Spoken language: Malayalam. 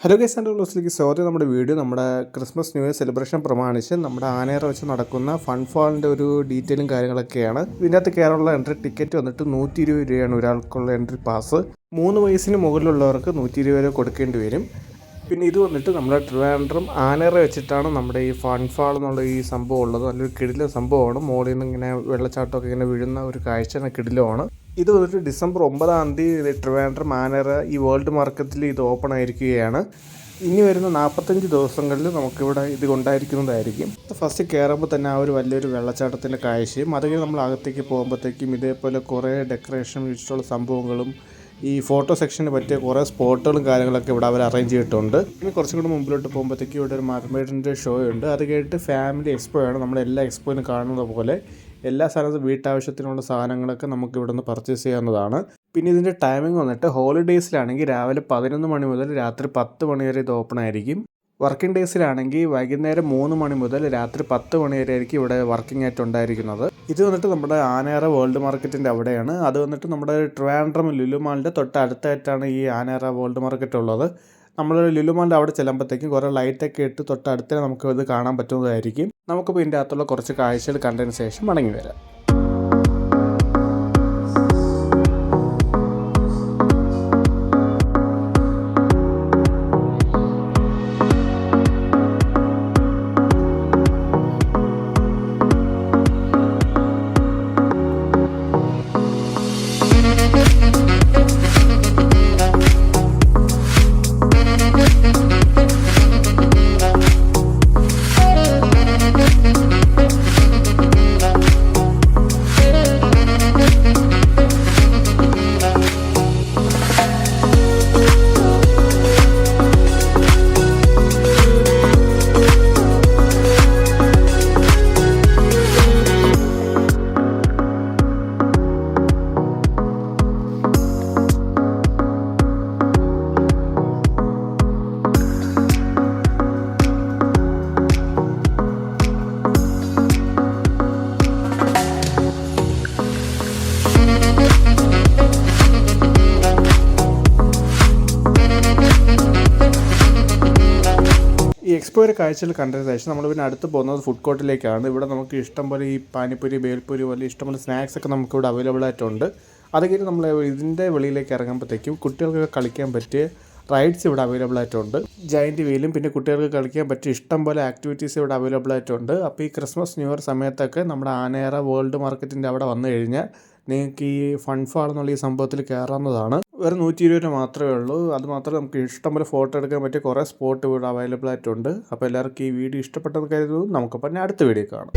ഹലോ ഗൈസ്, എൻ്റെ ക്ലാസ്സിലേക്ക് സ്വാഗതം. നമ്മുടെ വീഡിയോ നമ്മുടെ ക്രിസ്മസ് ന്യൂ ഇയർ സെലിബ്രേഷൻ പ്രമാണിച്ച് നമ്മുടെ ആനേറ വെച്ച് നടക്കുന്ന ഫൺ ഫാളിൻ്റെ ഒരു ഡീറ്റെയിലും കാര്യങ്ങളൊക്കെയാണ്. ഇതിനകത്ത് കയറാനുള്ള എൻട്രി ടിക്കറ്റ് വന്നിട്ട് 120 രൂപയാണ് ഒരാൾക്കുള്ള എൻട്രി പാസ്. 3 വയസ്സിന് മുകളിലുള്ളവർക്ക് 120 രൂപ കൊടുക്കേണ്ടി വരും. പിന്നെ ഇത് വന്നിട്ട് നമ്മുടെ ട്രിവാൻഡ്രം ആനേറ വെച്ചിട്ടാണ് നമ്മുടെ ഈ ഫൺ ഫാൾ എന്നുള്ള ഈ സംഭവം ഉള്ളത്. നല്ലൊരു കിടില സംഭവമാണ്. മുകളിൽ നിന്ന് ഇങ്ങനെ വെള്ളച്ചാട്ടമൊക്കെ ഇങ്ങനെ വീഴുന്ന ഒരു കാഴ്ച കിടിലമാണ്. ഇത് വന്നിട്ട് ഡിസംബർ 9 തീയതി ട്രിവാൻഡ്രം ആനേറ ഈ വേൾഡ് മാർക്കറ്റിൽ ഇത് ഓപ്പൺ ആയിരിക്കുകയാണ്. ഇനി വരുന്ന 45 ദിവസങ്ങളിൽ നമുക്കിവിടെ ഇത് കൊണ്ടായിരിക്കുന്നതായിരിക്കും. ഫസ്റ്റ് കയറുമ്പോൾ തന്നെ ആ ഒരു വലിയൊരു വെള്ളച്ചാട്ടത്തിൻ്റെ കാഴ്ചയും അത് കഴിഞ്ഞ് നമ്മൾ അകത്തേക്ക് പോകുമ്പോഴത്തേക്കും ഇതേപോലെ കുറേ ഡെക്കറേഷൻ വെച്ചിട്ടുള്ള സംഭവങ്ങളും ഈ ഫോട്ടോ സെക്ഷന് പറ്റിയ കുറേ സ്പോട്ടുകളും കാര്യങ്ങളൊക്കെ ഇവിടെ അവർ അറേഞ്ച് ചെയ്തിട്ടുണ്ട്. ഇനി കുറച്ചും കൂടി മുമ്പിലോട്ട് പോകുമ്പോഴത്തേക്കും ഇവിടെ ഒരു മർമെയ്ഡിൻ്റെ ഷോ ഉണ്ട്. അത് കഴിഞ്ഞിട്ട് ഫാമിലി എക്സ്പോ ആണ്. നമ്മളെല്ലാ എക്സ്പോയിലും കാണുന്നത് പോലെ എല്ലാ സ്ഥലത്തും വീട്ടാവശ്യത്തിനുള്ള സാധനങ്ങളൊക്കെ നമുക്ക് ഇവിടെ നിന്ന് പർച്ചേസ് ചെയ്യാവുന്നതാണ്. പിന്നെ ഇതിൻ്റെ ടൈമിംഗ് വന്നിട്ട് ഹോളിഡേയ്സിലാണെങ്കിൽ രാവിലെ 11 മണി മുതൽ രാത്രി 10 മണി വരെ ഇത് ഓപ്പൺ ആയിരിക്കും. വർക്കിംഗ് ഡേയ്സിലാണെങ്കിൽ വൈകുന്നേരം 3 മണി മുതൽ രാത്രി 10 മണി വരെ ആയിരിക്കും ഇവിടെ വർക്കിംഗ് ആയിട്ട് ഉണ്ടായിരിക്കുന്നത്. ഇത് വന്നിട്ട് നമ്മുടെ ആനേറ വേൾഡ് മാർക്കറ്റിൻ്റെ അവിടെയാണ്. അത് വന്നിട്ട് നമ്മുടെ ട്രിവാൻഡ്രം ലുലു മാളിൻ്റെ തൊട്ടടുത്തായിട്ടാണ് ഈ ആനേറ വേൾഡ് മാർക്കറ്റ് ഉള്ളത്. നമ്മൾ ലുലു മാളിൻ്റെ അവിടെ ചെല്ലുമ്പോഴത്തേക്കും കുറേ ലൈറ്റൊക്കെ ഇട്ട് തൊട്ടടുത്തേ നമുക്ക് ഇത് കാണാൻ പറ്റുന്നതായിരിക്കും. നമുക്കിപ്പോൾ ഇതിൻ്റെ അകത്തുള്ള കുറച്ച് കാഴ്ചകൾ കണ്ടതിന് ശേഷം മടങ്ങി വരാം. ഈ എക്സ്പോയുടെ കാഴ്ചകൾ കണ്ടതിന് ശേഷം നമ്മൾ പിന്നെ അടുത്ത് പോകുന്നത് ഫുഡ് കോർട്ടിലേക്കാണ്. ഇവിടെ നമുക്ക് ഇഷ്ടംപോലെ ഈ പാനിപ്പൂരി, ബേൽപൂരി പോലെ ഇഷ്ടംപോലെ സ്നാക്സ് ഒക്കെ നമുക്കിവിടെ അവൈലബിൾ ആയിട്ടുണ്ട്. അത് കഴിഞ്ഞ് നമ്മൾ ഇതിൻ്റെ വെളിയിലേക്ക് ഇറങ്ങുമ്പോഴത്തേക്കും കുട്ടികൾക്കൊക്കെ കളിക്കാൻ പറ്റിയ റൈഡ്സ് ഇവിടെ അവൈലബിൾ ആയിട്ടുണ്ട്. ജയൻറ്റ് വീലും പിന്നെ കുട്ടികൾക്ക് കളിക്കാൻ പറ്റിയ ഇഷ്ടംപോലെ ആക്ടിവിറ്റീസ് ഇവിടെ അവൈലബിൾ ആയിട്ടുണ്ട്. അപ്പോൾ ഈ ക്രിസ്മസ് ന്യൂ ഇയർ സമയത്തൊക്കെ നമ്മുടെ ആനേറ വേൾഡ് മാർക്കറ്റിൻ്റെ അവിടെ വന്നു കഴിഞ്ഞാൽ നിങ്ങൾക്ക് ഈ ഫൺ ഫാൾ എന്നുള്ള ഈ സംഭവത്തിൽ കയറാവുന്നതാണ്. വെറും 120 രൂപ മാത്രമേ ഉള്ളൂ. അതുമാത്രമേ നമുക്ക് ഇഷ്ടംപോലെ ഫോട്ടോ എടുക്കാൻ പറ്റിയ കുറേ സ്പോട്ട് ഇവിടെ അവൈലബിൾ ആയിട്ടുണ്ട്. അപ്പോൾ എല്ലാവർക്കും ഈ വീഡിയോ ഇഷ്ടപ്പെട്ടെന്ന് കരുതുന്നു. നമുക്കപ്പോൾ അടുത്ത വീഡിയോ കാണാം.